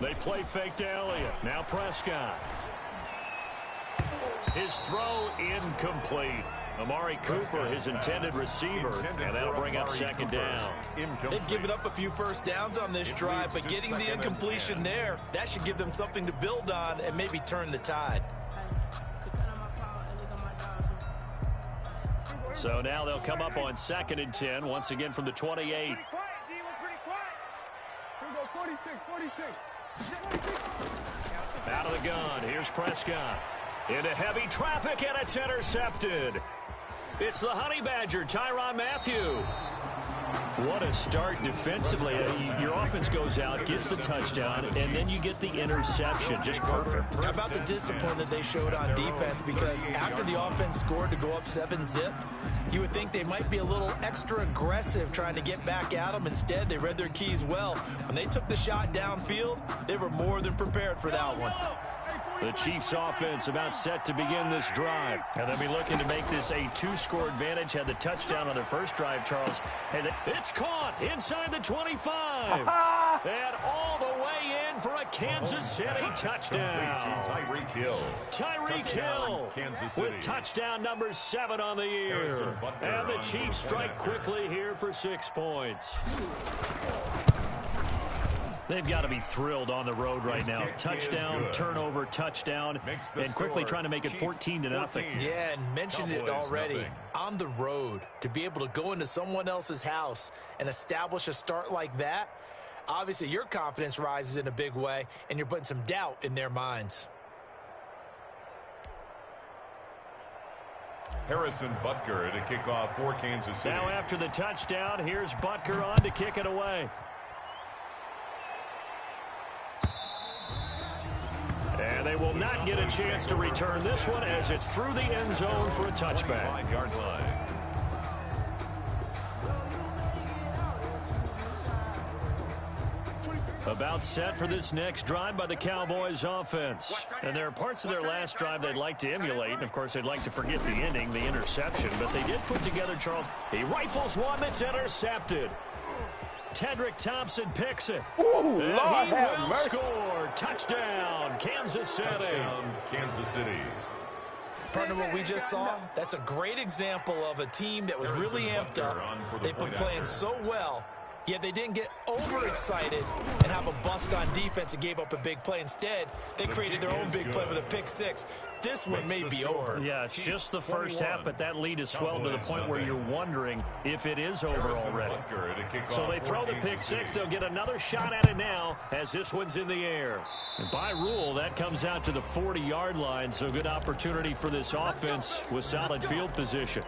They play fake to Elliott. Now Prescott. His throw incomplete. Amari Cooper, his intended receiver, and that'll bring up second down. They've given up a few first downs on this drive, but getting the incompletion there, that should give them something to build on and maybe turn the tide. So now they'll come up on 2nd and 10, once again from the 28. Out of the gun, here's Prescott. Into heavy traffic, and it's intercepted. It's the Honey Badger, Tyrann Mathieu. What a start defensively. Your offense goes out, gets the touchdown, and then you get the interception. Just perfect. How about the discipline that they showed on defense? Because after the offense scored to go up 7-zip, you would think they might be a little extra aggressive trying to get back at them. Instead, they read their keys well. When they took the shot downfield, they were more than prepared for that one. The Chiefs offense about set to begin this drive. And they'll be looking to make this a 2-score advantage. Had the touchdown on their first drive, Charles. Hey, it's caught inside the 25. And all the way in for a Kansas City touchdown. Tyreek Hill with touchdown number 7 on the year. And the Chiefs strike quickly here for 6 points. They've got to be thrilled on the road right now. Touchdown, turnover, touchdown, and quickly trying to make it 14-0. Yeah, and mentioned it already. On the road, to be able to go into someone else's house and establish a start like that, obviously your confidence rises in a big way, and you're putting some doubt in their minds. Harrison Butker to kick off for Kansas City. Now after the touchdown, here's Butker on to kick it away. And they will not get a chance to return this one as it's through the end zone for a touchback. 5-yard line. About set for this next drive by the Cowboys offense. And there are parts of their last drive they'd like to emulate. And, of course, they'd like to forget the ending, the interception. But they did put together, Charles, he rifles one that's intercepted. Tedrick Thompson picks it. Ooh, and Lord he have will mercy. score. Touchdown, Kansas City. Touchdown, Kansas City. Partner, what we just saw, that's a great example of a team that was really amped up. They've been playing so well, yet they didn't get overexcited and have a bust on defense and gave up a big play. Instead, they created their own big play with a pick six. This one may be over. Yeah, it's just the first half, but that lead has swelled to the point where you're wondering if it is over already. So they throw the pick six. They'll get another shot at it now as this one's in the air. And by rule, that comes out to the 40-yard line, so good opportunity for this offense with solid field position.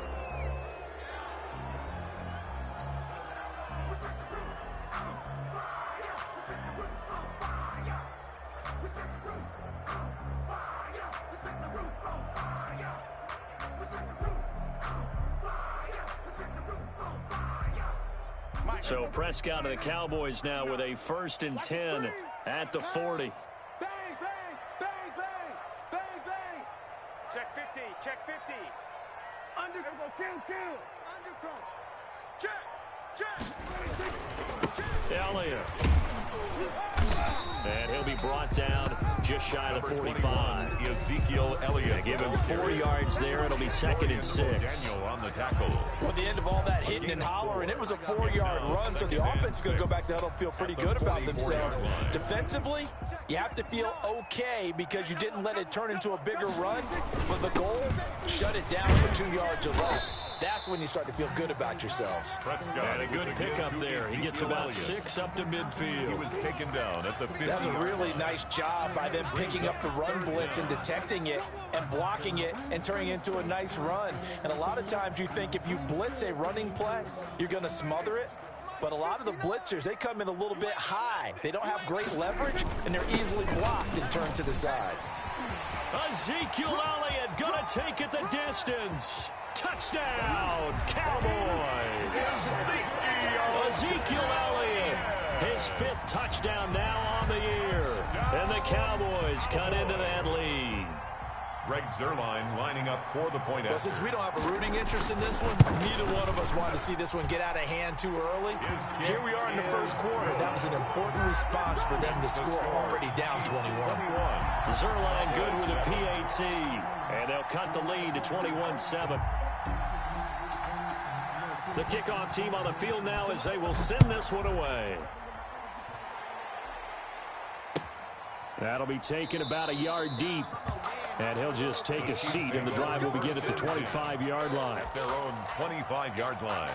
So Prescott and the Cowboys now with a 1st and 10 at the 40. Bang, bang, bang, bang, bang, bang. Check 50, check 50. Under, kill. Undercross. Check. Elliott. And he'll be brought down just shy of the 45. Ezekiel Elliott. Give him 4 yards there. It'll be 2nd and 6. Daniel on the tackle. Well, at the end of all that hitting and hollering, it was a 4-yard run, so the offense is going to go back to huddle and feel pretty good about themselves. Defensively, you have to feel okay because you didn't let it turn into a bigger run, but the goal, shut it down for 2 yards or less. That's when you start to feel good about yourselves. And a good pickup there. He gets about 6 up to midfield. He was taken down at the 50. That's a really nice job by them picking up the run blitz and detecting it and blocking it and turning it into a nice run. And a lot of times you think if you blitz a running play, you're going to smother it. But a lot of the blitzers, they come in a little bit high. They don't have great leverage, and they're easily blocked and turned to the side. Ezekiel Elliott going to take it the distance. Touchdown, Cowboys. Ezekiel Elliott, his 5th touchdown now on the year. And the Cowboys cut into that lead. Greg Zerline lining up for the point Well, after. since we don't have a rooting interest in this one, neither one of us wanted to see this one get out of hand too early. Here we are in the first quarter. That was an important response for them to score already down 21. Zerline good with a PAT, and they'll cut the lead to 21-7. The kickoff team on the field now as they will send this one away. That'll be taken about a yard deep. And he'll just take a seat, and the drive will begin at the 25-yard line. At their own 25-yard line.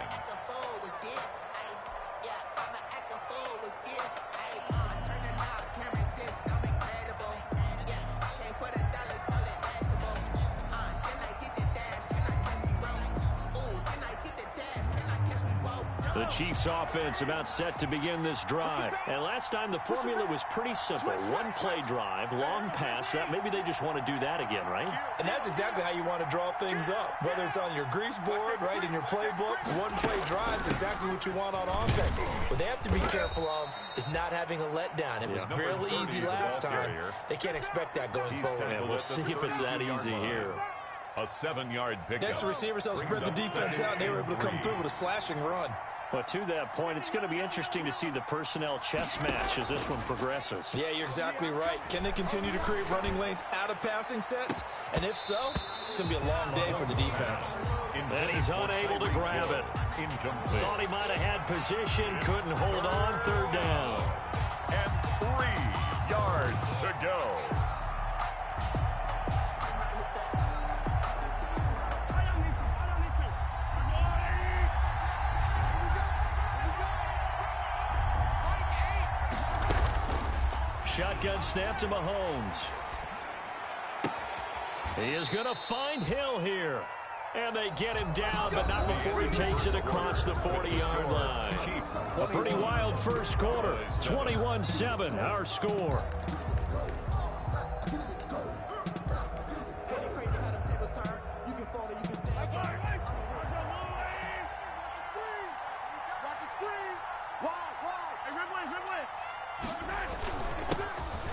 The Chiefs offense about set to begin this drive. And last time the formula was pretty simple. One play drive, long pass. That maybe they just want to do that again, right? And that's exactly how you want to draw things up. Whether it's on your grease board, right, in your playbook, one play drive is exactly what you want on offense. What they have to be careful of is not having a letdown. It was fairly easy last time. They can't expect that going forward. And we'll see if it's that easy here. A 7-yard pickup. Next, the receivers helped spread the defense out, and they were able to come through with a slashing run. But to that point, it's going to be interesting to see the personnel chess match as this one progresses. Yeah, you're exactly right. Can they continue to create running lanes out of passing sets? And if so, it's going to be a long day for the defense. And he's unable to grab it. Incomplete. Thought he might have had position, couldn't hold on, third down. And 3 yards to go. Shotgun snap to Mahomes. He is going to find Hill here. And they get him down, but not before he takes it across the 40-yard line. A pretty wild first quarter. 21-7, our score.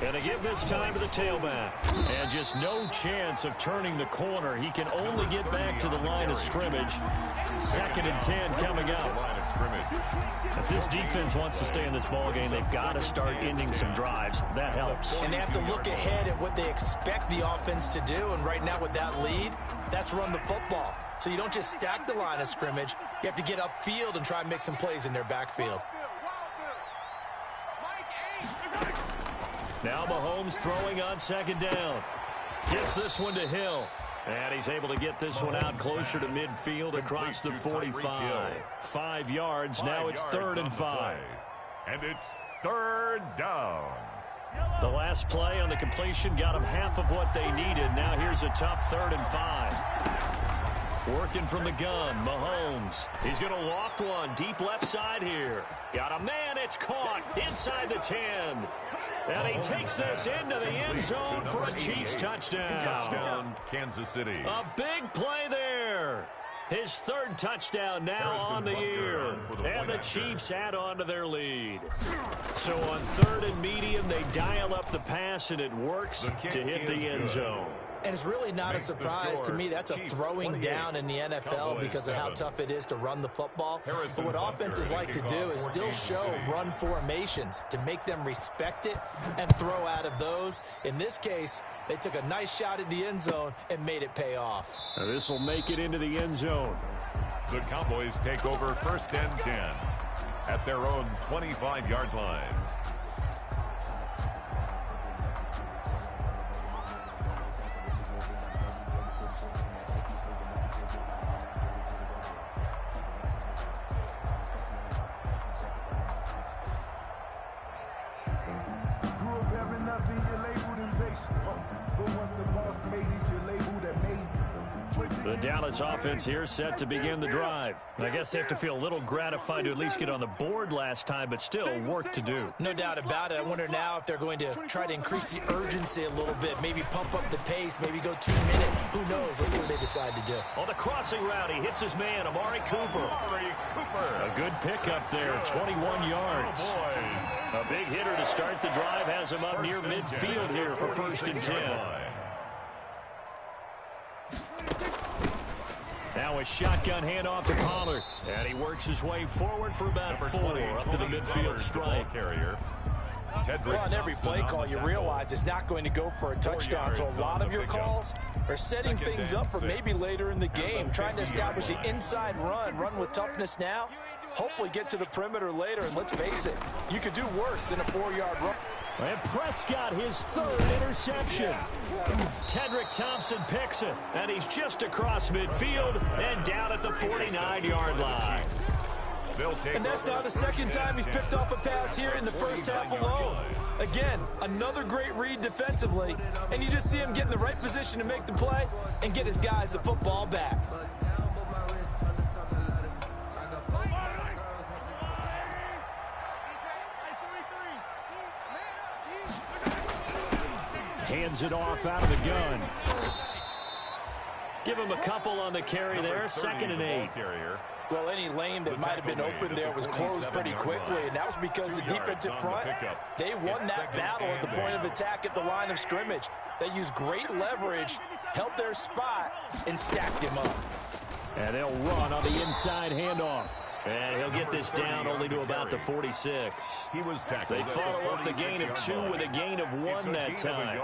And they give this time to the tailback. And just no chance of turning the corner. He can only get back to the line of scrimmage. 2nd and 10 coming up. If this defense wants to stay in this ballgame, they've got to start ending some drives. That helps. And they have to look ahead at what they expect the offense to do. And right now with that lead, that's run the football. So you don't just stack the line of scrimmage. You have to get upfield and try and make some plays in their backfield. Now Mahomes throwing on 2nd down. Gets this one to Hill. And he's able to get this one out closer to midfield across the 45. 5 yards. Now it's 3rd and 5. And it's 3rd down. The last play on the completion got them half of what they needed. Now here's a tough 3rd and 5. Working from the gun, Mahomes. He's going to loft one deep left side here. Got a man, it's caught inside the 10. And he takes this into the end zone for a Chiefs touchdown. Touchdown, Kansas City. A big play there. His 3rd touchdown now on the year. And the Chiefs add on to their lead. So on 3rd and medium, they dial up the pass, and it works to hit the end zone. And it's really not a surprise to me. That's a throwing down in the NFL because of how tough it is to run the football. But what offenses like to do is still show run formations to make them respect it and throw out of those. In this case, they took a nice shot at the end zone and made it pay off. Now this will make it into the end zone. The Cowboys take over 1st and 10 at their own 25-yard line. The Dallas offense here set to begin the drive. I guess they have to feel a little gratified to at least get on the board last time, but still work to do. No doubt about it. I wonder now if they're going to try to increase the urgency a little bit, maybe pump up the pace, maybe go 2 minute. Who knows? Let's see what they decide to do. On the crossing route, he hits his man, Amari Cooper. A good pickup there, 21 yards. A big hitter to start the drive has him up near midfield here for 1st and 10. Now a shotgun handoff to Pollard. And he works his way forward for about 4 up to the midfield stripe. Well, on every play call, you realize it's not going to go for a touchdown. So a lot of your calls are setting things up for maybe later in the game, trying to establish the inside run with toughness now, hopefully get to the perimeter later. And let's face it, you could do worse than a 4-yard run. And Prescott, his 3rd interception. Tedrick Thompson picks it, and he's just across midfield and down at the 49-yard line. And that's now the 2nd time he's picked off a pass here in the first half alone. Again, another great read defensively, and you just see him get in the right position to make the play and get his guys the football back. Hands it off out of the gun. Give him a couple on the carry there, 2nd and 8. Well, any lane that might have been open there was closed pretty quickly, and that was because the defensive front, they won that battle at the point of attack at the line of scrimmage. They used great leverage, held their spot, and stacked him up. And they'll run on the inside handoff. And he'll get this down only to about the 46. They follow up the gain of 2 with a gain of 1 that time.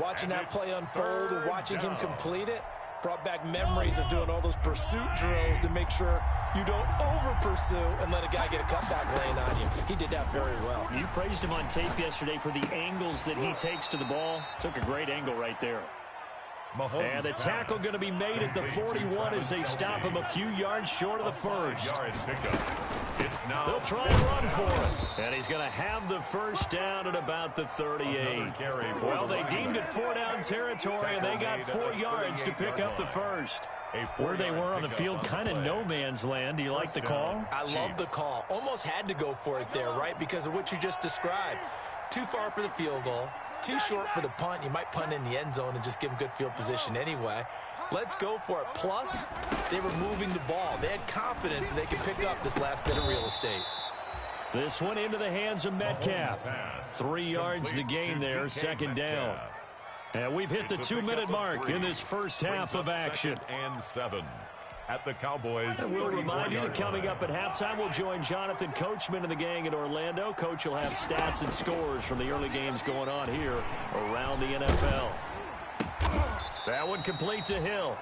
Watching that play unfold and watching him complete it brought back memories of doing all those pursuit drills to make sure you don't over-pursue and let a guy get a cutback lane on you. He did that very well. You praised him on tape yesterday for the angles that he takes to the ball. Took a great angle right there. And the tackle going to be made at the 41 as they stop him a few yards short of the first. They'll try and run for it. And he's going to have the first down at about the 38. Well, they deemed it 4-down territory, and they got 4 yards to pick up the first. Where they were on the field, kind of no man's land. Do you like the call? I love the call. Almost had to go for it there, right, because of what you just described. Too far for the field goal, too short for the punt. You might punt in the end zone and just give them good field position anyway. Let's go for it. Plus, they were moving the ball. They had confidence that they could pick up this last bit of real estate. This one into the hands of Metcalf. 3 yards the gain there, 2nd down. And we've hit the 2-minute mark in this first half of action. And 7 at the Cowboys. And we'll remind you that coming up at halftime, we'll join Jonathan Coachman and the gang in Orlando. Coach will have stats and scores from the early games going on here around the NFL. That one complete to Hill.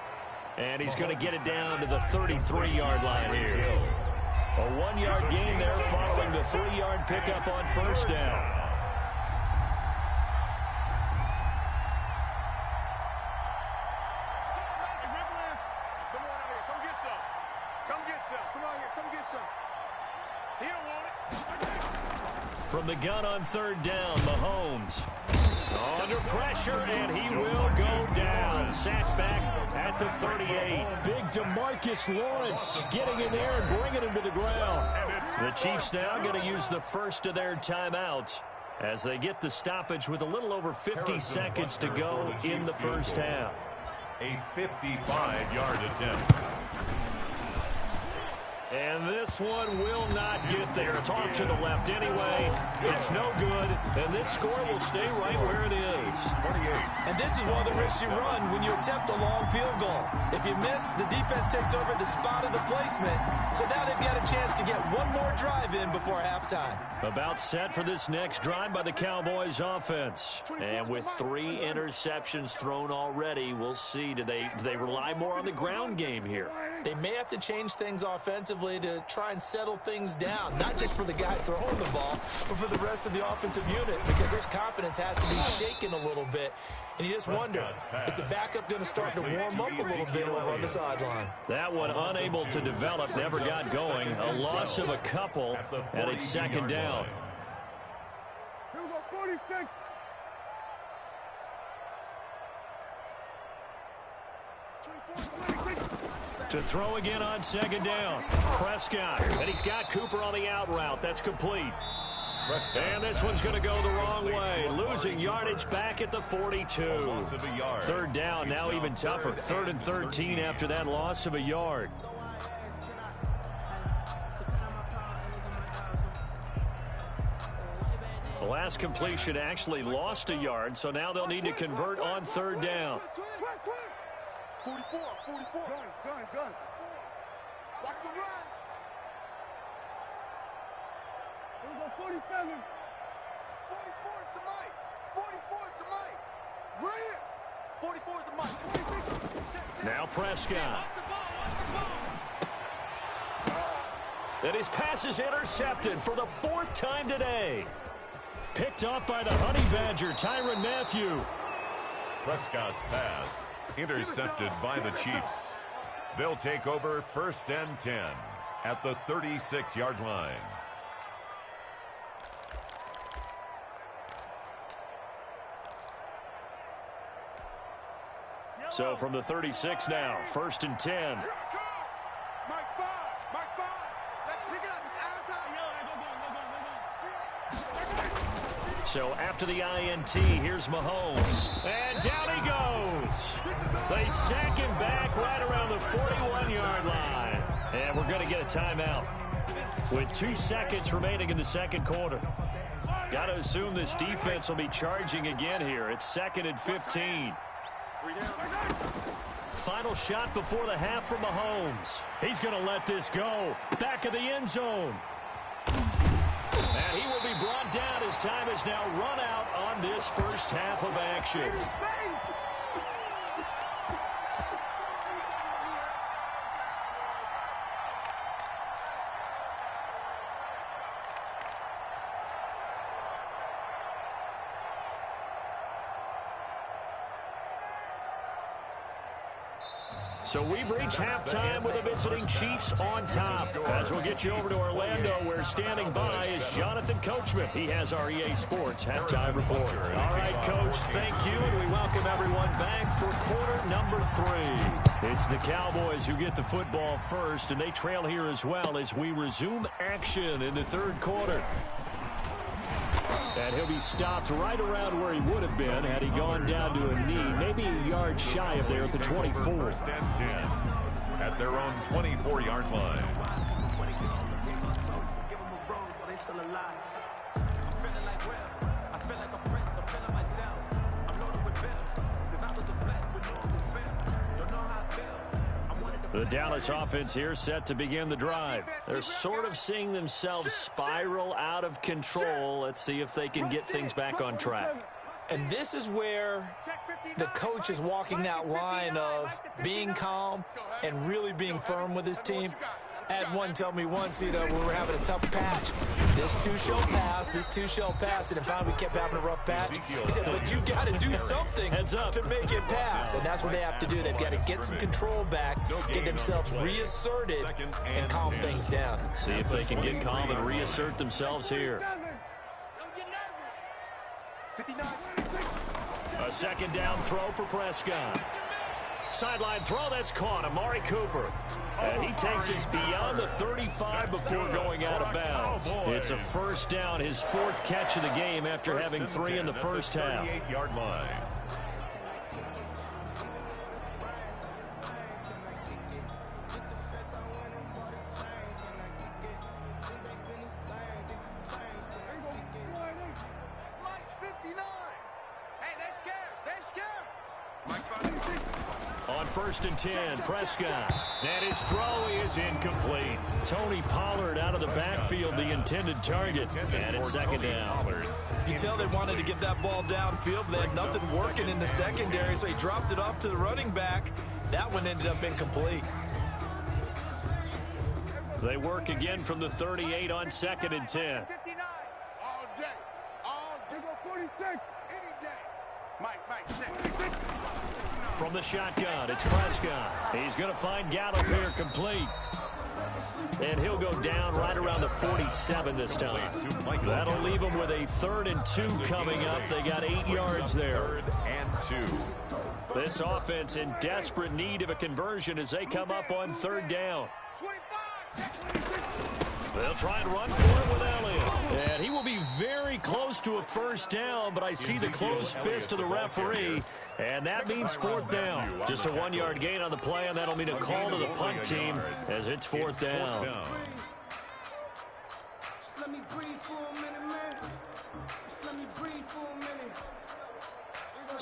And he's going to get it down to the 33-yard line here. A 1-yard gain there following the 3-yard pickup on first down. From the gun on 3rd down, Mahomes under pressure, and he will go down. Sacked back at the 38. Big DeMarcus Lawrence getting in there and bringing him to the ground. The Chiefs now going to use the first of their timeouts as they get the stoppage with a little over 50 seconds to go in the first half. A 55-yard attempt. And this one will not get there. It's off to the left anyway. It's no good. And this score will stay right where it is. 28. And this is one of the risks you run when you attempt a long field goal. If you miss, the defense takes over the spot of the placement. So now they've got a chance to get one more drive in before halftime. About set for this next drive by the Cowboys offense. And with 3 interceptions thrown already, we'll see. Do they rely more on the ground game here? They may have to change things offensively to try and settle things down, not just for the guy throwing the ball, but for the rest of the offensive unit, because their confidence has to be shaken a little bit. And you just wonder, is the backup going to start to warm up a little bit over on the sideline? That one unable to develop, never got going. A loss of a couple, and it's 2nd down. Here we go, 46. To throw again on 2nd down. Prescott, and he's got Cooper on the out route. That's complete. And this one's going to go the wrong way. Losing yardage back at the 42. 3rd down, now even tougher. 3rd and 13 after that loss of a yard. The last completion actually lost a yard, so now they'll need to convert on 3rd down. 44. Gun. Watch the run. Here we go, 47. 44 is the mic. 44 is the mic. Bring it. 44 is the mic. Now Prescott. And his pass is intercepted for the 4th time today. Picked off by the Honey Badger, Tyrann Mathieu. Prescott's pass intercepted by the Chiefs. They'll take over 1st and 10 at the 36-yard line. So from the 36 now, 1st and 10. Mike 5. Let's pick it up. It's our time. So after the INT, here's Mahomes. And down he goes. They sack him back right around the 41-yard line. And we're going to get a timeout with 2 seconds remaining in the second quarter. Got to assume this defense will be charging again here. It's 2nd and 15. Final shot before the half from Mahomes. He's going to let this go. Back of the end zone. And he will be brought down as time has now run out on this first half of action. So we've reached halftime with the visiting Chiefs on top. As we'll get you over to Orlando, where standing by is Jonathan Coachman. He has our EA Sports halftime report. All right, Coach, thank you, and we welcome everyone back for quarter number 3. It's the Cowboys who get the football first, and they trail here as well as we resume action in the third quarter. And he'll be stopped right around where he would have been had he gone down to a knee, maybe a yard shy of there at the 24. 1st and 10 at their own 24-yard line. The Dallas offense here set to begin the drive. They're sort of seeing themselves spiral out of control. Let's see if they can get things back on track. And this is where the coach is walking that line of being calm and really being firm with his team. I had one tell me once, we were having a tough patch. This too shall pass, and then finally we kept having a rough patch. He said, but you got to do something to make it pass, and that's what they have to do. They've got to get some control back, get themselves reasserted, and calm things down. See if they can get calm and reassert themselves here. A second down throw for Prescott. Sideline throw, that's caught. Amari Cooper. And he takes us beyond the 35 before going out of bounds. It's a first down, his 4th catch of the game after having 3 in the first half. 38-yard line. On 1st and 10, Prescott. And his throw is incomplete. Tony Pollard out of the backfield, the intended target. And it's 2nd down. You can tell they wanted to get that ball downfield, but they had nothing working in the secondary, so he dropped it off to the running back. That one ended up incomplete. They work again from the 38 on 2nd and 10. All day. 46. Any day. Mike, From the shotgun, it's Prescott. He's going to find Gallup here complete. And he'll go down right around the 47 this time. That'll leave him with a 3rd and 2 coming up. They got 8 yards there. 3rd and 2. This offense in desperate need of a conversion as they come up on 3rd down. They'll try and run for it with Elliott. And he will be very close to a first down, but I see the closed fist of the referee, and that means 4th down. Just a 1-yard gain on the play, and that'll mean a call to the punt team as it's 4th down. Let me breathe for a minute, man. Let me breathe for a minute.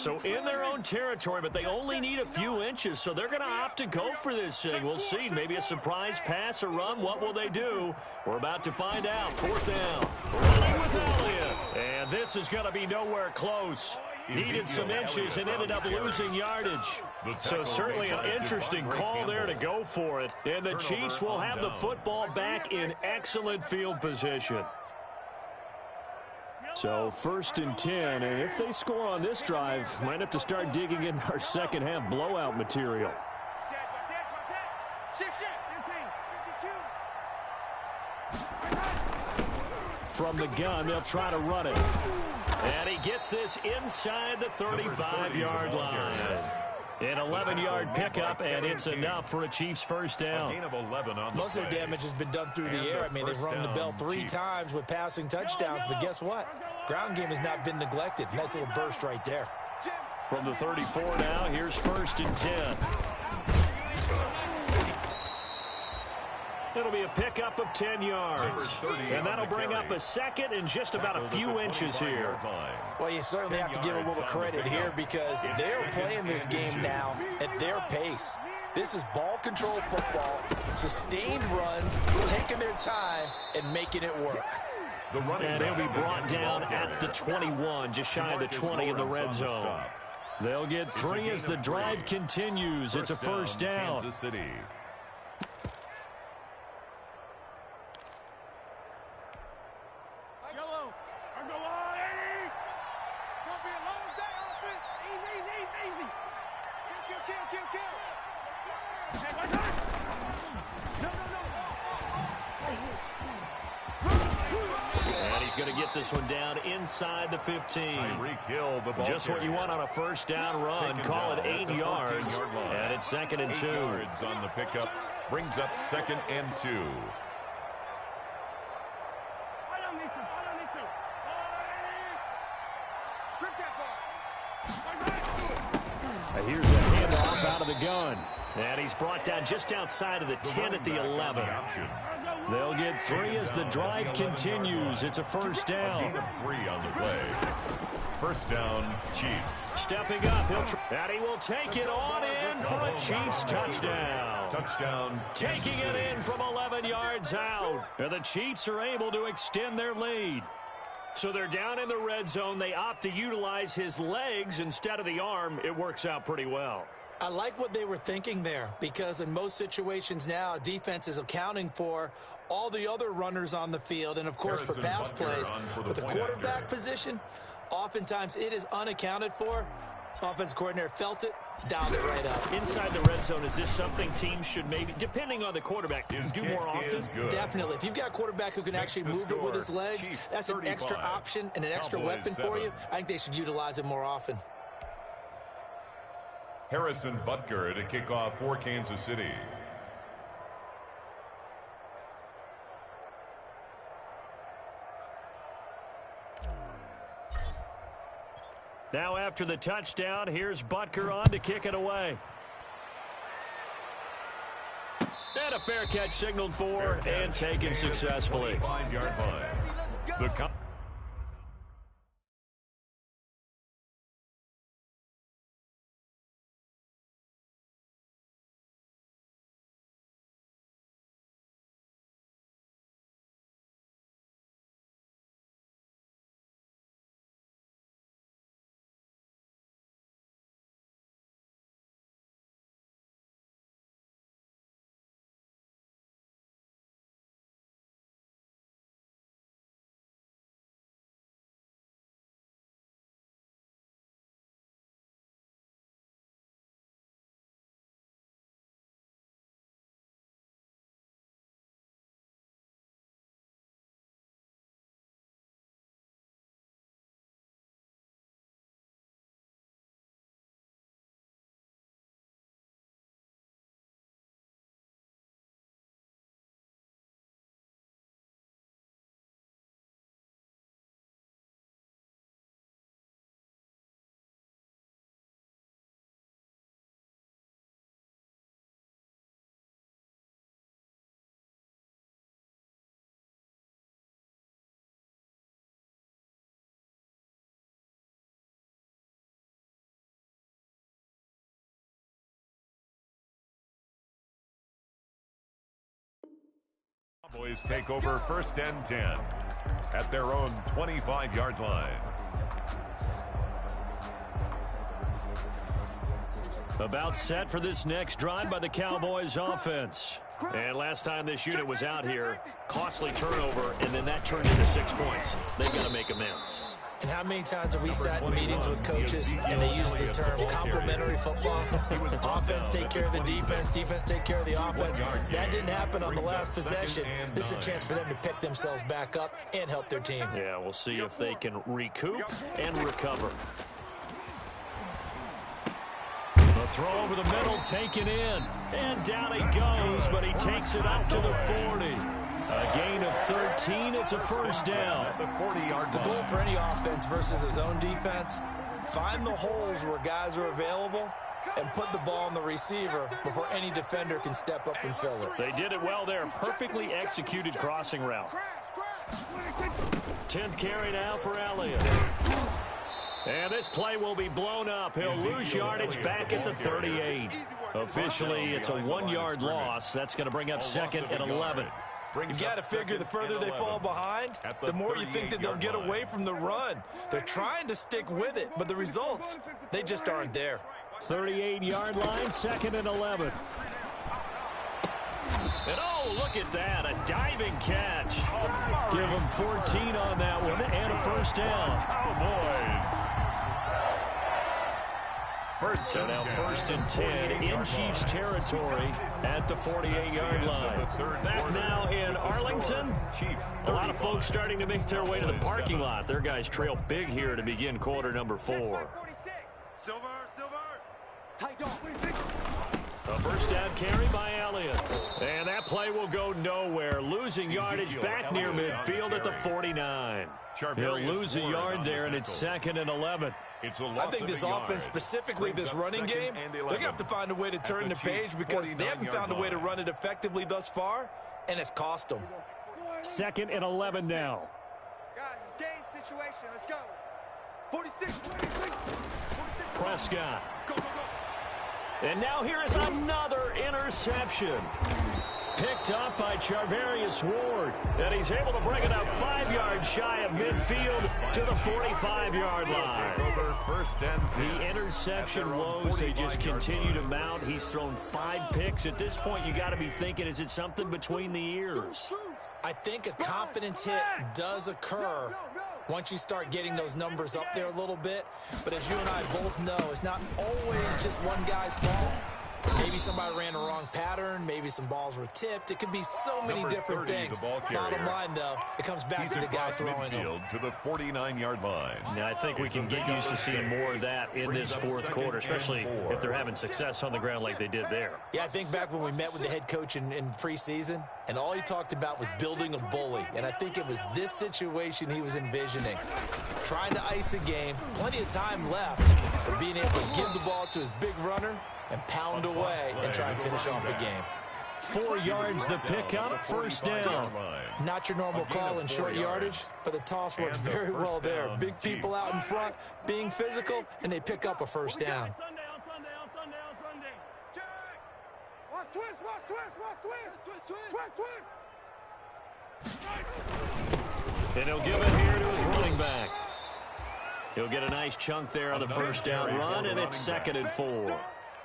So in their own territory, but they only need a few inches, so they're going to opt to go for this thing. We'll see. Maybe a surprise pass or run. What will they do? We're about to find out. Fourth down. Running with Elliott. And this is going to be nowhere close. Needed some inches and ended up losing yardage. So certainly an interesting call there to go for it. And the Chiefs will have the football back in excellent field position. So 1st and 10, and if they score on this drive, might have to start digging in our second half blowout material. From the gun, they'll try to run it. And he gets this inside the 35-yard line. An 11-yard pickup, and it's enough for a Chiefs first down. Most of the damage has been done through the air. I mean, they've rung the bell 3 times with passing touchdowns, but guess what? Ground game has not been neglected. Nice little burst right there. From the 34 now, here's 1st and 10. It'll be a pickup of 10 yards. And that'll bring up a second and just about a few inches here. Well, you certainly have to give a little credit here because they're playing this game now at their pace. This is ball control football, sustained runs, taking their time, and making it work. And he'll be brought down at the 21, just shy of the 20 in the red zone. They'll get 3 as the drive continues. It's a first down. He's going to get this one down inside the 15. Just what you want on a first down run. Call it 8 yards. And it's 2nd and 2. 8 yards on the pickup. Brings up 2nd and 2. Here's a handoff out of the gun. And he's brought down just outside of the 10 at the 11. They'll get 3 as the drive continues. It's a first down. 3 on the play. First down, Chiefs. Stepping up, and he will take it on in for a Chiefs touchdown. Touchdown. Taking it in from 11 yards out. And the Chiefs are able to extend their lead. So they're down in the red zone. They opt to utilize his legs instead of the arm. It works out pretty well. I like what they were thinking there because in most situations now, defense is accounting for all the other runners on the field and, of course, for pass plays. But the quarterback position, oftentimes it is unaccounted for. Offense coordinator felt it, dialed it right up. Inside the red zone, is this something teams should maybe, depending on the quarterback, do more often? Definitely. If you've got a quarterback who can actually move it with his legs, that's an extra option and an extra weapon for you. I think they should utilize it more often. Harrison Butker to kick off for Kansas City. Now after the touchdown, here's Butker on to kick it away. And a fair catch signaled for and taken successfully. 5-yard line. Cowboys take over 1st and 10 at their own 25-yard line. About set for this next drive by the Cowboys offense. And last time this unit was out here, costly turnover, and then that turned into 6 points. They've got to make amends. And how many times have we sat in meetings with coaches and they use the term complementary football? Offense take care of the defense, defense take care of the offense. That didn't happen on the last possession. This is a chance for them to pick themselves back up and help their team. Yeah, we'll see if they can recoup and recover. A throw over the middle, taken in. And down he goes, but he takes it up to the 40. A gain of 13. It's a first down. At the 40-yard line. The goal for any offense versus his own defense, find the holes where guys are available and put the ball on the receiver before any defender can step up and fill it. They did it well there. Perfectly executed crossing route. 10th carry now for Elliott. And this play will be blown up. He'll lose yardage back at the 38. Officially, it's a 1-yard loss. That's going to bring up 2nd and 11. You've got to figure the further they fall behind, the more you think that they'll get away from the run. They're trying to stick with it, but the results, they just aren't there. 38-yard line, 2nd and 11. And oh, look at that, a diving catch. Give them 14 on that one and a first down. Cowboys. So now 1st and 10 in Chiefs territory at the 48-yard line. Back now in Arlington. A lot of folks starting to make their way to the parking lot. Their guys trail big here to begin quarter number 4. Silver. A first down carry by Elliott. And that play will go nowhere. Losing yardage back near midfield at the 49. He'll lose a yard there, and it's 2nd and 11. I think this offense, specifically this running game, they're going to have to find a way to turn the page because they haven't found a way to run it effectively thus far, and it's cost them. 2nd and 11 now. Guys, it's game situation. Let's go. 46. Prescott. Go. And now here is another interception. Picked up by Charvarius Ward. And he's able to bring it up 5 yards shy of midfield to the 45-yard line. The interception woes, they just continue to mount. He's thrown 5 picks. At this point, you got to be thinking, is it something between the ears? I think a confidence hit does occur once you start getting those numbers up there a little bit. But as you and I both know, it's not always just one guy's fault. Maybe somebody ran a wrong pattern. Maybe some balls were tipped. It could be so many different things. Bottom line, though, it comes back to the guy throwing them. To the 49-yard line. Now, I think we can get used to seeing more of that in this 4th quarter, especially if they're having success on the ground like they did there. Yeah, I think back when we met with the head coach in preseason, and all he talked about was building a bully. And I think it was this situation he was envisioning. Trying to ice a game, plenty of time left, but being able to give the ball to his big runner and pound away and try and finish off the game. 4 yards the pickup, first down. Not your normal call in short yardage, but the toss works very well there. Big people out in front, being physical, and they pick up a first down. On Sunday. Check. Watch twist. And he'll give it here to his running back. He'll get a nice chunk there on the first down run, and it's 2nd and 4.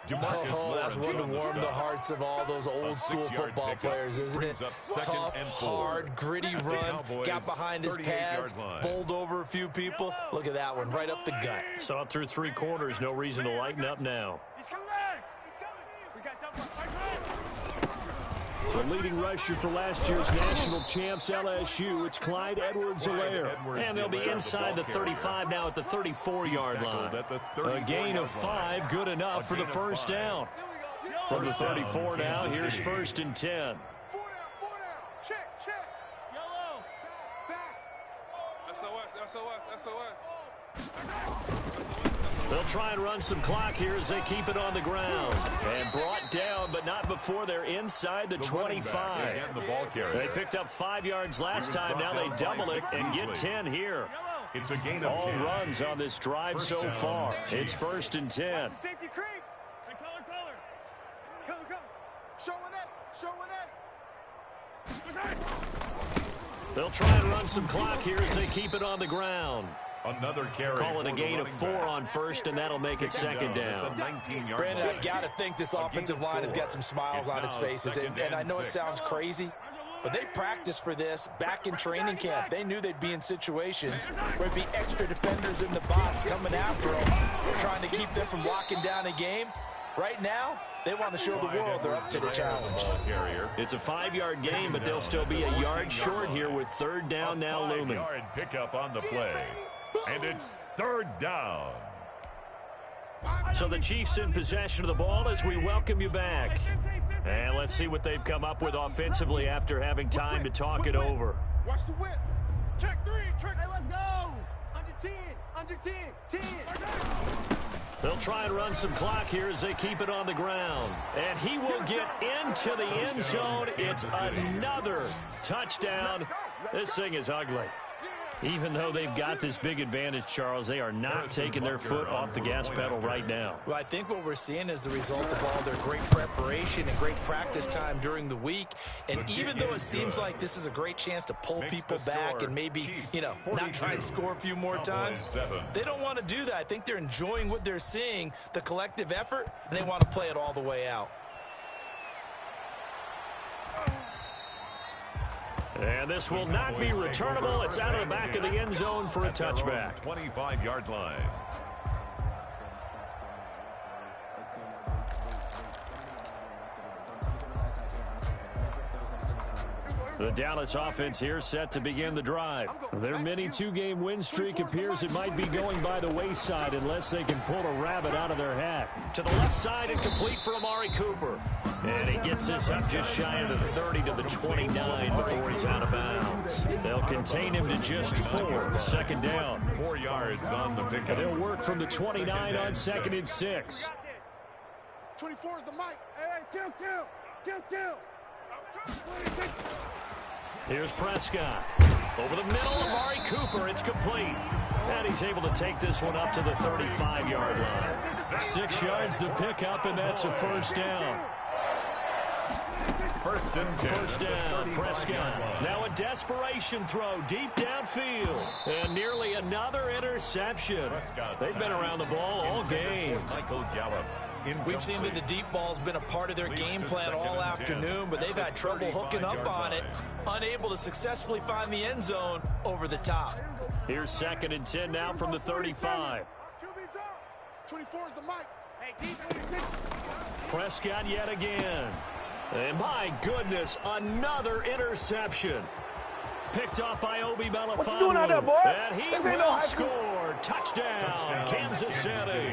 Oh, that's one to warm the hearts of all those old school football players, isn't it? Tough, hard, gritty run, got behind his pads, bowled over a few people. Look at that one, right up the gut. Saw it through 3 quarters, no reason to lighten up now. He's coming back. We got top. The leading rusher for last year's national champs, LSU, it's Clyde Edwards-Helaire. And they'll be inside the 35 now at the 34-yard line. A gain of 5, good enough for the first down. From the 34 now, here's 1st and 10. 4 down. Check. Yellow. Back. SOS. They'll try and run some clock here as they keep it on the ground. And brought down, but not before they're inside the 25. They picked up 5 yards last time. Now they double it and get 10 here. It's a gain of All 10. runs on this drive so far. It's 1st and 10. Safety creep. Color. Come. Showing it. They'll try and run some clock here as they keep it on the ground. Another carry. Call it a gain of 4 on first, and that'll make it second down. Brandon, I got to think this offensive line has got some smiles on its faces. And I know it sounds crazy, but they practiced for this back in training camp. They knew they'd be in situations where there'd be extra defenders in the box coming after them, trying to keep them from locking down a game. Right now, they want to show the world they're up to the challenge. It's a 5-yard game, but they'll still be a yard short here with third down now looming. 5-yard pickup on the play, and it's third down. So the Chiefs in possession of the ball as we welcome you back. And let's see what they've come up with offensively after having time to talk it over. Watch the whip. Check 3. Check. Hey, let's go. Under 10. Under 10. 10. They'll try and run some clock here as they keep it on the ground. And he will get into the end zone. It's another touchdown. This thing is ugly. Even though they've got this big advantage, Charles, they are not taking their foot off the gas pedal right now. Well, I think what we're seeing is the result of all their great preparation and great practice time during the week. And even though it seems like this is a great chance to pull people back and maybe, not try and score a few more times, they don't want to do that. I think they're enjoying what they're seeing, the collective effort, and they want to play it all the way out. And this will not be returnable. It's out of the back of the end zone for a touchback. 25-yard line. The Dallas offense here set to begin the drive. Their mini 2-game win streak appears it might be going by the wayside unless they can pull a rabbit out of their hat. To the left side and complete for Amari Cooper. And he gets this up just shy of the 30 to the 29 before he's out of bounds. They'll contain him to just 4. Second down. 4 yards on the pickup. They'll work from the 29 on second and 6. 24 is the mic. Hey, kill. Here's Prescott. Over the middle, Amari Cooper. It's complete. And he's able to take this one up to the 35-yard line. 6 yards the pickup, and that's a first down. First down, Prescott. Now a desperation throw deep downfield. And nearly another interception. They've been around the ball all game. We've seen that the deep ball's been a part of their game plan all afternoon, but they've had trouble hooking up on it, unable to successfully find the end zone over the top. Here's second and 10 now from the 35. 24 is the mic. Hey, Prescott yet again. And my goodness, another interception. Picked off by Obi Melifonwu. What you doing out there, boy? And he will score. Touchdown, Kansas City.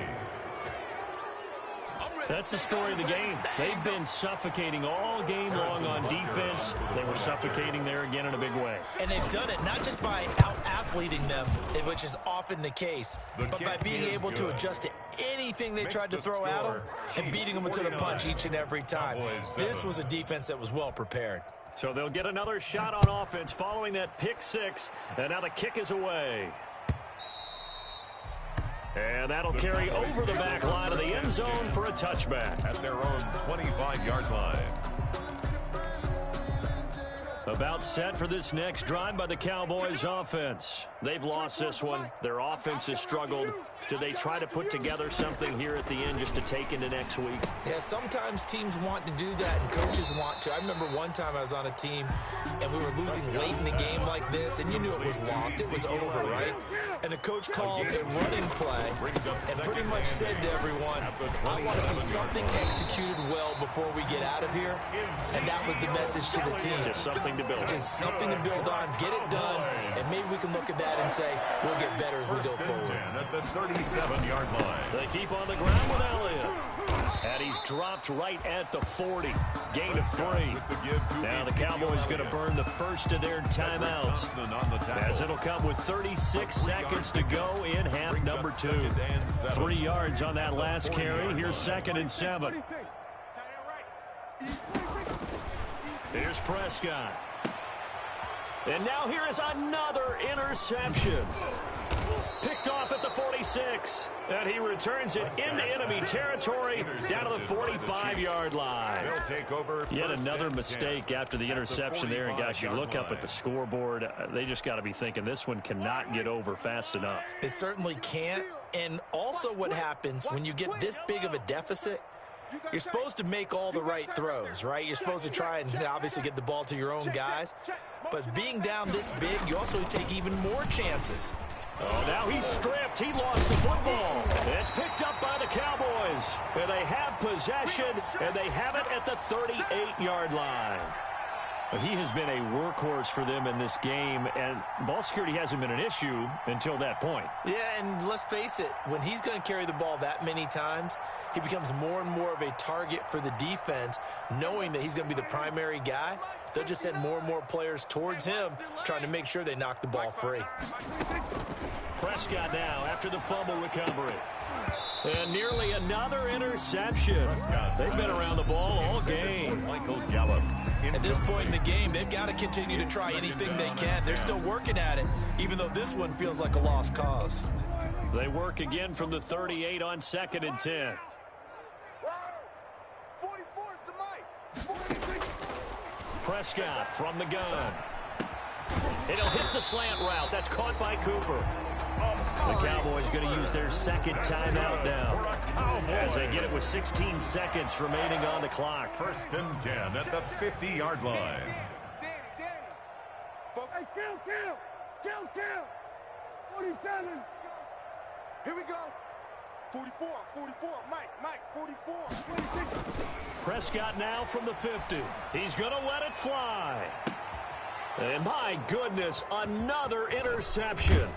That's the story of the game. They've been suffocating all game long on defense. They were suffocating there again in a big way. And they've done it not just by out-athleting them, which is often the case, but by being able to adjust to anything they tried to throw at them and beating them to the punch each and every time. This was a defense that was well prepared. So they'll get another shot on offense following that pick 6, and now the kick is away. And that'll carry over the back line of the end zone for a touchback. At their own 25-yard line. About set for this next drive by the Cowboys offense. They've lost this one. Their offense has struggled. Do they try to put together something here at the end just to take into next week? Yeah, sometimes teams want to do that and coaches want to. I remember one time I was on a team and we were losing late in the game like this, and you knew it was lost. It was over, right? And the coach called a running play and pretty much said to everyone, I want to see something executed well before we get out of here. And that was the message to the team. Just something to build on. Just something to build on, get it done, and maybe we can look at that and say, we'll get better as we go forward. At the 37-yard line. They keep on the ground with Elliott. And he's dropped right at the 40. Gain of 3. Now the Cowboys going to burn the first of their timeouts, as it'll come with 36 seconds to go in half number 2. 3 yards on that last carry. Here's second and 7. Here's Prescott. And now here is another interception. Picked off at the 47. 36. And he returns it into enemy territory down to the 45-yard line. They'll take over. Yet another mistake after the interception there. And, guys, you look up at the scoreboard. They just got to be thinking this one cannot get over fast enough. It certainly can't. And also what happens when you get this big of a deficit, you're supposed to make all the right throws, right? You're supposed to try and obviously get the ball to your own guys. But being down this big, you also take even more chances. Oh, now he's stripped. He lost the football. It's picked up by the Cowboys. And they have possession, and they have it at the 38-yard line. He has been a workhorse for them in this game, and ball security hasn't been an issue until that point. Yeah, and let's face it, when he's going to carry the ball that many times, he becomes more and more of a target for the defense, knowing that he's going to be the primary guy. They'll just send more and more players towards him, trying to make sure they knock the ball free. Prescott now after the fumble recovery. And nearly another interception. They've been around the ball all game. Michael Gallup. At this point in the game, they've got to continue to try anything they can. They're still working at it, even though this one feels like a lost cause. They work again from the 38 on 2nd and 10. 44's the mic. Prescott from the gun. It'll hit the slant route. That's caught by Cooper. The Cowboys going to use their second timeout now as they get it with 16 seconds remaining on the clock. 1st and 10 at the 50-yard line. Danny. Hey, kill. 47. Here we go. 44, Mike, 44. 26. Prescott now from the 50. He's going to let it fly. And my goodness, another interception.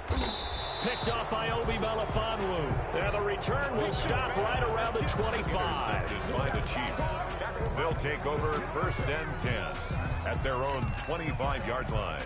Picked up by Obi Melifonwu. And the return will stop right around the 25. Intercepted by the Chiefs. They'll take over 1st and 10 at their own 25-yard line.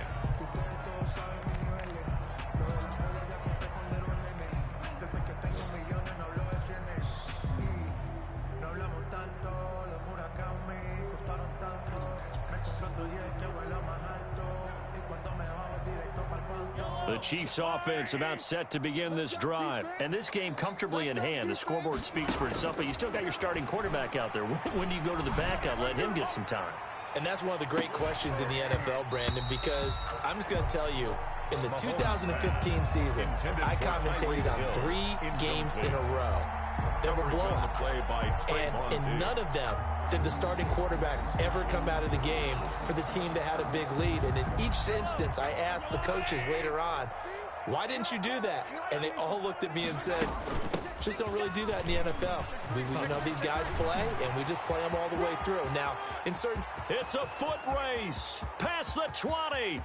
The Chiefs offense about set to begin this drive. And this game comfortably in hand. The scoreboard speaks for itself, but you still got your starting quarterback out there. When do you go to the backup, let him get some time? And that's one of the great questions in the NFL, Brandon, because I'm just going to tell you, in the 2015 season, I commentated on 3 games in a row. There were blowouts, and in none of them did the starting quarterback ever come out of the game for the team that had a big lead. And in each instance, I asked the coaches later on, why didn't you do that? And they all looked at me and said, just don't really do that in the NFL. You know, these guys play, and we just play them all the way through. Now, in certain... It's a foot race past the 20.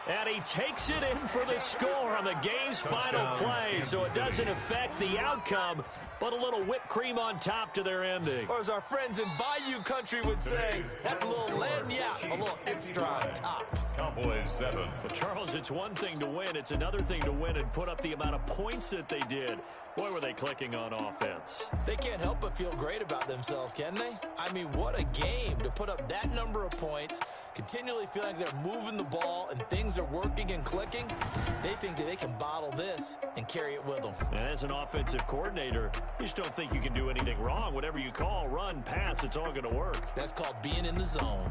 And he takes it in for the score on the game's final play, so it doesn't affect the outcome, but a little whipped cream on top to their ending. Or as our friends in Bayou Country would say, that's a little lagniappe, a little extra on top. Cowboys 7. But Charles, it's one thing to win. It's another thing to win and put up the amount of points that they did. Boy, were they clicking on offense. They can't help but feel great about themselves, can they? I mean, what a game to put up that number of points, continually feeling like they're moving the ball and things are working and clicking. They think that they can bottle this and carry it with them. And as an offensive coordinator, you just don't think you can do anything wrong. Whatever you call, run, pass, it's all going to work. That's called being in the zone.